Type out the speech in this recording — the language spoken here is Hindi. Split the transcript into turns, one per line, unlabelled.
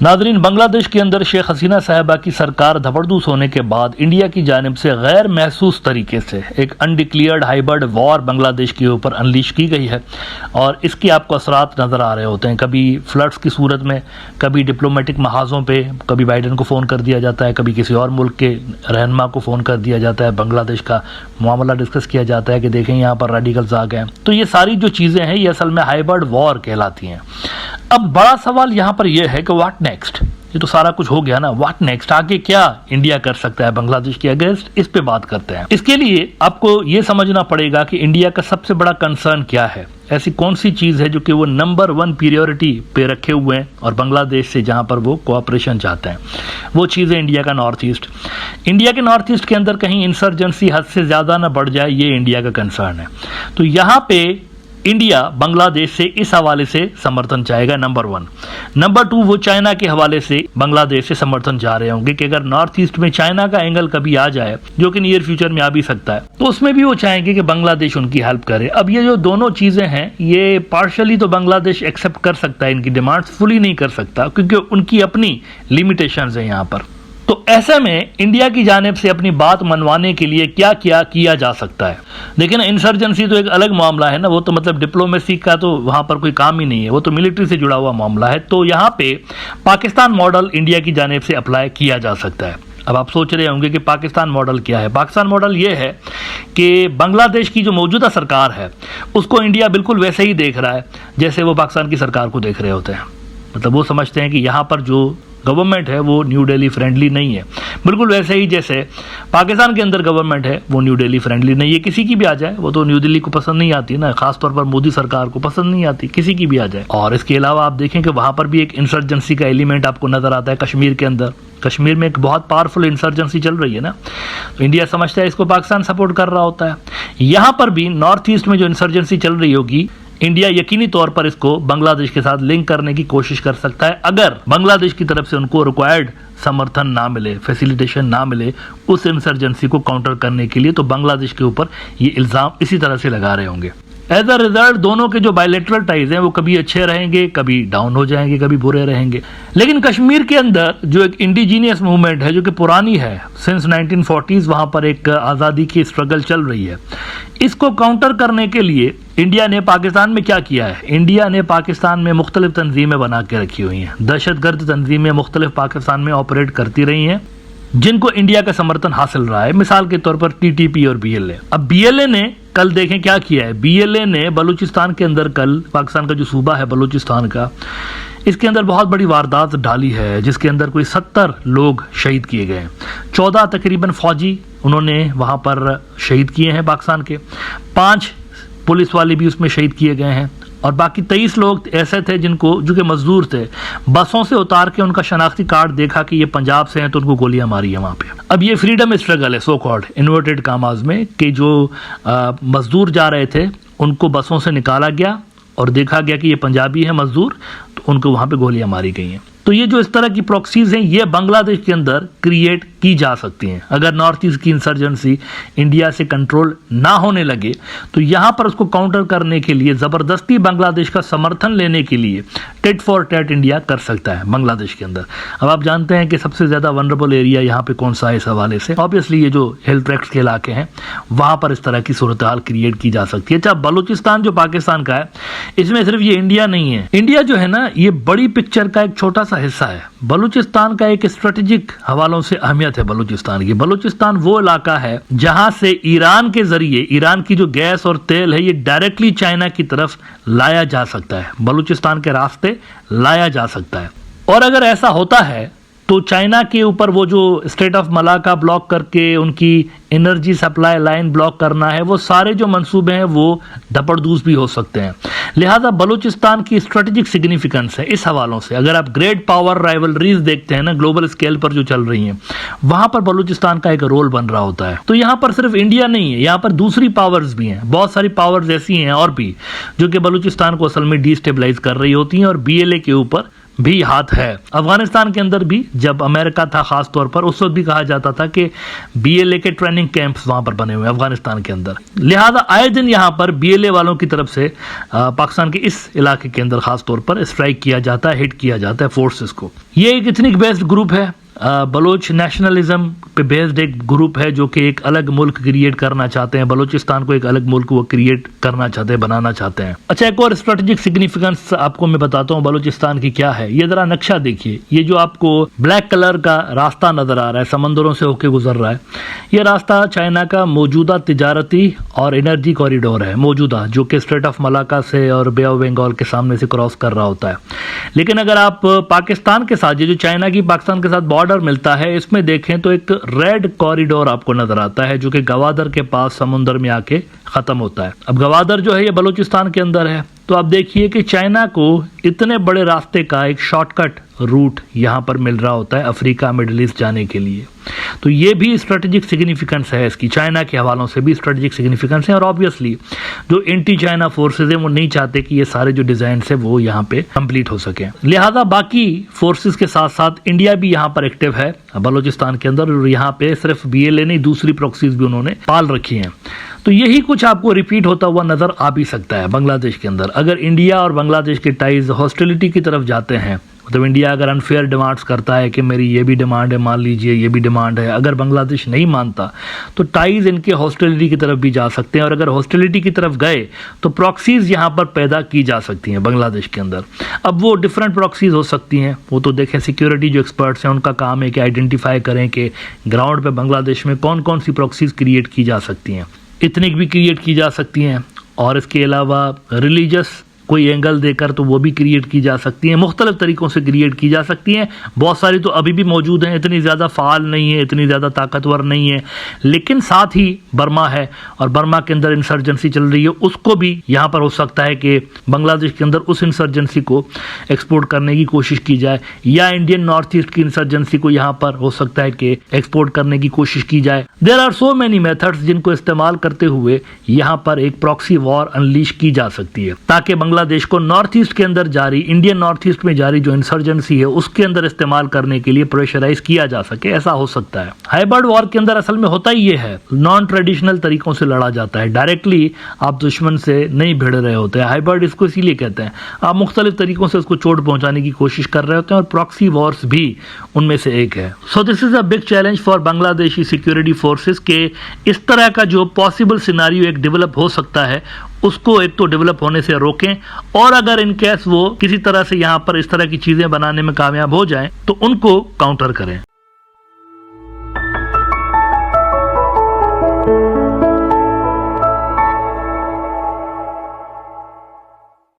नाजरीन, बांग्लादेश के अंदर शेख हसीना साहिबा की सरकार धबड़दूस होने के बाद इंडिया की जानिब से गैर महसूस तरीके से एक अनडिक्लेयर्ड हाइब्रिड वॉर बांग्लादेश के ऊपर अनलीश की गई है और इसके आपको असरात नज़र आ रहे होते हैं। कभी फ्लड्स की सूरत में, कभी डिप्लोमेटिक महाजों पे, कभी बाइडन को फ़ोन कर दिया जाता है, कभी किसी और मुल्क के रहनुमा को फ़ोन कर दिया जाता है, बांग्लादेश का मामला डिस्कस किया जाता है कि देखें यहाँ पर रेडिकल्स आ गए हैं। तो ये सारी जो चीज़ें हैं ये असल में हाइब्रिड वॉर कहलाती हैं। अब बड़ा सवाल यहाँ पर यह है कि व्हाट नेक्स्ट। ये तो सारा कुछ हो गया ना, व्हाट नेक्स्ट, आगे क्या इंडिया कर सकता है बांग्लादेश के अगेंस्ट, इस पे बात करते हैं। इसके लिए आपको ये समझना पड़ेगा कि इंडिया का सबसे बड़ा कंसर्न क्या है, ऐसी कौन सी चीज है जो कि वो नंबर 1 प्रायोरिटी पे रखे हुए हैं और बांग्लादेश से जहां पर वो कोऑपरेशन चाहते हैं। वो चीज़ है इंडिया का नॉर्थ ईस्ट। इंडिया के नॉर्थ ईस्ट के अंदर कहीं इंसर्जेंसी हद से ज़्यादा ना बढ़ जाए, ये इंडिया का कंसर्न है। तो यहाँ पे इंडिया बांग्लादेश से इस हवाले से समर्थन चाहेगा, नंबर 1। नंबर 2, वो चाइना के हवाले से बांग्लादेश से समर्थन चाह रहे होंगे कि अगर नॉर्थ ईस्ट में चाइना का एंगल कभी आ जाए, जो कि नियर फ्यूचर में आ भी सकता है, तो उसमें भी वो चाहेंगे कि बांग्लादेश उनकी हेल्प करे। अब ये जो दोनों चीज़ें हैं, ये पार्शली तो बांग्लादेश एक्सेप्ट कर सकता है, इनकी डिमांड्स फुली नहीं कर सकता क्योंकि उनकी अपनी लिमिटेशंस हैं यहाँ पर। तो ऐसे में इंडिया की जानिब से अपनी बात मनवाने के लिए क्या क्या किया जा सकता है। देखिए ना, इंसर्जेंसी तो एक अलग मामला है ना, वो तो मतलब डिप्लोमेसी का तो वहाँ पर कोई काम ही नहीं है, वो तो मिलिट्री से जुड़ा हुआ मामला है। तो यहाँ पे पाकिस्तान मॉडल इंडिया की जानिब से अप्लाई किया जा सकता है। अब आप सोच रहे होंगे कि पाकिस्तान मॉडल क्या है। पाकिस्तान मॉडल ये है कि बांग्लादेश की जो मौजूदा सरकार है उसको इंडिया बिल्कुल वैसे ही देख रहा है जैसे वो पाकिस्तान की सरकार को देख रहे होते हैं। मतलब वो समझते हैं कि यहाँ पर जो गवर्नमेंट है वो न्यू दिल्ली फ्रेंडली नहीं है, बिल्कुल वैसे ही जैसे पाकिस्तान के अंदर गवर्नमेंट है वो न्यू दिल्ली फ्रेंडली नहीं है। किसी की भी आ जाए, वो तो न्यू दिल्ली को पसंद नहीं आती ना, खासतौर पर मोदी सरकार को पसंद नहीं आती, किसी की भी आ जाए। और इसके अलावा आप देखें कि वहाँ पर भी एक इंसर्जेंसी का एलिमेंट आपको नजर आता है कश्मीर के अंदर। कश्मीर में एक बहुत पावरफुल इंसर्जेंसी चल रही है ना, तो इंडिया समझता है इसको पाकिस्तान सपोर्ट कर रहा होता है। यहाँ पर भी नॉर्थ ईस्ट में जो इंसर्जेंसी चल रही होगी, इंडिया यकीनी तौर पर इसको बांग्लादेश के साथ लिंक करने की कोशिश कर सकता है अगर बांग्लादेश की तरफ से उनको रिक्वायर्ड समर्थन ना मिले, फैसिलिटेशन ना मिले उस इंसर्जेंसी को काउंटर करने के लिए। तो बांग्लादेश के ऊपर ये इल्ज़ाम इसी तरह से लगा रहे होंगे। एज अ रिजल्ट दोनों के जो बायलैटरल टाइज हैं वो कभी अच्छे रहेंगे, कभी डाउन हो जाएंगे, कभी बुरे रहेंगे। लेकिन कश्मीर के अंदर जो एक इंडिजीनियस मूवमेंट है जो कि पुरानी है, सिंस 1940s वहाँ पर एक आज़ादी की स्ट्रगल चल रही है, इसको काउंटर करने के लिए इंडिया ने पाकिस्तान में क्या किया है। इंडिया ने पाकिस्तान में मुख्तलिफ तंजीमें बना के रखी हुई हैं। दहशतगर्द तंजीमें मुख्तलिफ पाकिस्तान में ऑपरेट करती रही हैं जिनको इंडिया का समर्थन हासिल रहा है। मिसाल के तौर पर TTP और BLA। अब BLA ने कल देखें क्या किया है। BLA ने बलूचिस्तान के अंदर कल, पाकिस्तान का जो सूबा है बलूचिस्तान का, इसके अंदर बहुत बड़ी वारदात डाली है जिसके अंदर कोई 70 लोग शहीद किए गए हैं। 14 तकरीबन फौजी उन्होंने वहाँ पर शहीद किए हैं पाकिस्तान के, 5 पुलिस वाले भी उसमें शहीद किए गए हैं और बाकी 23 लोग ऐसे थे जिनको, जो कि मजदूर थे, बसों से उतार के उनका शनाख्ती कार्ड देखा कि ये पंजाब से हैं तो उनको गोलियां मारी है वहाँ पे। अब ये फ्रीडम स्ट्रगल है, सो कॉल्ड इन्वर्टेड कामाज में, कि जो मजदूर जा रहे थे उनको बसों से निकाला गया और देखा गया कि ये पंजाबी है मजदूर, तो उनको वहाँ पे गोलियां मारी गई हैं। तो ये जो इस तरह की प्रॉक्सीज हैं ये बांग्लादेश के अंदर क्रिएट की जा सकती हैं। अगर नॉर्थ ईस्ट की इंसर्जेंसी इंडिया से कंट्रोल ना होने लगे तो यहाँ पर उसको काउंटर करने के लिए ज़बरदस्ती बांग्लादेश का समर्थन लेने के लिए टेट फॉर टेट इंडिया कर सकता है बांग्लादेश के अंदर। अब आप जानते हैं कि सबसे ज़्यादा वनरेबल एरिया यहाँ पे कौन सा है इस हवाले से। ऑब्वियसली ये जो हिल ट्रैक्ट्स के इलाके हैं वहाँ पर इस तरह की सूरत हाल क्रिएट की जा सकती है। अच्छा, बलूचिस्तान जो पाकिस्तान का है, इसमें सिर्फ ये इंडिया नहीं है। इंडिया जो है ना, ये बड़ी पिक्चर का एक छोटा हिस्सा है। बलूचिस्तान का एक स्ट्रेटेजिक हवालों से अहमियत है बलूचिस्तान की। बलूचिस्तान वो इलाका है जहां से ईरान के जरिए, ईरान की जो गैस और तेल है ये डायरेक्टली चाइना की तरफ लाया जा सकता है, बलूचिस्तान के रास्ते लाया जा सकता है। और अगर ऐसा होता है तो चाइना के ऊपर वो जो स्ट्रेट ऑफ मलाका ब्लॉक करके उनकी एनर्जी सप्लाई लाइन ब्लॉक करना है, वो सारे जो मंसूबे हैं वो धपड़दूस भी हो सकते हैं। लिहाजा बलूचिस्तान की स्ट्रेटेजिक सिग्निफिकेंस है इस हवालों से। अगर आप ग्रेट पावर राइवलरीज देखते हैं ना ग्लोबल स्केल पर जो चल रही हैं, वहां पर बलूचिस्तान का एक रोल बन रहा होता है। तो यहाँ पर सिर्फ इंडिया नहीं है, यहाँ पर दूसरी पावर्स भी हैं, बहुत सारी पावर्स ऐसी हैं और भी जो कि बलूचिस्तान को असल में डिस्टेबलाइज कर रही होती हैं और BLA के ऊपर भी हाथ है। अफगानिस्तान के अंदर भी जब अमेरिका था खास तौर पर, उस वक्त भी कहा जाता था कि बीएलए के ट्रेनिंग कैंप्स वहां पर बने हुए हैं अफगानिस्तान के अंदर। लिहाजा आए दिन यहां पर बीएलए वालों की तरफ से पाकिस्तान के इस इलाके के अंदर खास तौर पर स्ट्राइक किया जाता है, हिट किया जाता है फोर्सेस को। ये एक इथनिक बेस्ड ग्रुप है, बलोच नेशनलिज्म पे बेस्ड एक ग्रुप है जो कि एक अलग मुल्क क्रिएट करना चाहते हैं, बलोचिस्तान को एक अलग मुल्क वो क्रिएट करना चाहते हैं, बनाना चाहते हैं। अच्छा, एक और स्ट्रेटेजिक सिग्निफिकेंस आपको मैं बताता हूँ बलोचिस्तान की क्या है। ये जरा नक्शा देखिए, ये जो आपको ब्लैक कलर का रास्ता नजर आ रहा है, समंदरों से होकर गुजर रहा है, ये रास्ता चाइना का मौजूदा तिजारती और एनर्जी कॉरिडोर है मौजूदा, जो कि स्ट्रेट ऑफ मलाका से और बे ऑफ बंगाल के सामने से क्रॉस कर रहा होता है। लेकिन अगर आप पाकिस्तान के साथ, ये जो चाइना की पाकिस्तान के साथ बॉर्डर मिलता है, इसमें देखें तो एक रेड कॉरिडोर आपको नजर आता है जो कि गवादर के पास समुद्र में आके खत्म होता है। अब गवादर जो है ये बलूचिस्तान के अंदर है, तो आप देखिए कि चाइना को इतने बड़े रास्ते का एक शॉर्टकट रूट यहां पर मिल रहा होता है अफ्रीका मिडिल ईस्ट जाने के लिए। तो ये भी स्ट्रेटेजिक सिग्निफिकेंस है इसकी, चाइना के हवालों से भी स्ट्रेटेजिक सिग्निफिकेंस है। और ऑब्वियसली जो एंटी चाइना फोर्सेज हैं वो नहीं चाहते कि ये सारे जो डिजाइन है वो यहाँ पे कंप्लीट हो सके। लिहाजा बाकी फोर्सेज के साथ साथ इंडिया भी यहाँ पर एक्टिव है बलूचिस्तान के अंदर, और यहाँ पे सिर्फ बीएलए नहीं दूसरी प्रॉक्सीज भी उन्होंने पाल रखी हैं। तो यही कुछ आपको रिपीट होता हुआ नजर आ भी सकता है बांग्लादेश के अंदर। अगर इंडिया और बांग्लादेश के टाइज हॉस्टिलिटी की तरफ जाते हैं, मतलब इंडिया अगर अनफेयर डिमांड्स करता है कि मेरी ये भी डिमांड है, मान लीजिए ये भी डिमांड है, अगर बांग्लादेश नहीं मानता तो टाइज इनके हॉस्टिलिटी की तरफ भी जा सकते हैं। और अगर हॉस्टिलिटी की तरफ गए तो प्रॉक्सीज यहाँ पर पैदा की जा सकती हैं बांग्लादेश के अंदर। अब वो डिफरेंट प्रॉक्सीज हो सकती हैं, वो तो देखें सिक्योरिटी जो एक्सपर्ट्स हैं उनका काम है कि आइडेंटिफाई करें कि ग्राउंड पर बांग्लादेश में कौन कौन सी प्रॉक्सीज क्रिएट की जा सकती हैं। इतनी भी क्रिएट की जा सकती हैं, और इसके अलावा रिलीजियस कोई एंगल देकर तो वो भी क्रिएट की जा सकती हैं, मुख्तलिफ तरीकों से क्रिएट की जा सकती हैं। बहुत सारी तो अभी भी मौजूद हैं, इतनी ज़्यादा फ़ाल नहीं है, इतनी ज़्यादा ताकतवर नहीं है, लेकिन साथ ही बर्मा है और बर्मा के अंदर इंसर्जेंसी चल रही है, उसको भी यहाँ पर हो सकता है कि बांग्लादेश के अंदर उस इंसर्जेंसी को एक्सपोर्ट करने की कोशिश की जाए, या इंडियन नॉर्थ ईस्ट की इंसर्जेंसी को यहाँ पर हो सकता है कि एक्सपोर्ट करने की कोशिश की जाए। There are so many methods जिनको इस्तेमाल करते हुए यहाँ पर एक प्रॉक्सी वॉर अनलीश की जा सकती है, ताकि बांग्लादेश को नॉर्थ ईस्ट के अंदर जारी, इंडियन नॉर्थ ईस्ट में जारी जो इंसर्जेंसी है उसके अंदर इस्तेमाल करने के लिए प्रेशराइज किया जा सके। ऐसा हो सकता है। हाइब्रिड वॉर के अंदर असल में होता ही ये है, नॉन ट्रेडिशनल तरीकों से लड़ा जाता है, डायरेक्टली आप दुश्मन से नहीं भिड़ रहे होते हैं। हाइब्रिड इसको इसीलिए कहते हैं, आप मुख्तलिफ तरीकों से उसको चोट पहुंचाने की कोशिश कर रहे होते हैं, और प्रॉक्सी वॉर्स भी उनमें से एक है। So this is a big challenge for Bangladeshi security forces के इस तरह का जो पॉसिबल सिनारियो एक डेवलप हो सकता है उसको एक तो डेवलप होने से रोकें, और अगर इन केस वो किसी तरह से यहाँ पर इस तरह की चीजें बनाने में कामयाब हो जाएं तो उनको काउंटर करें।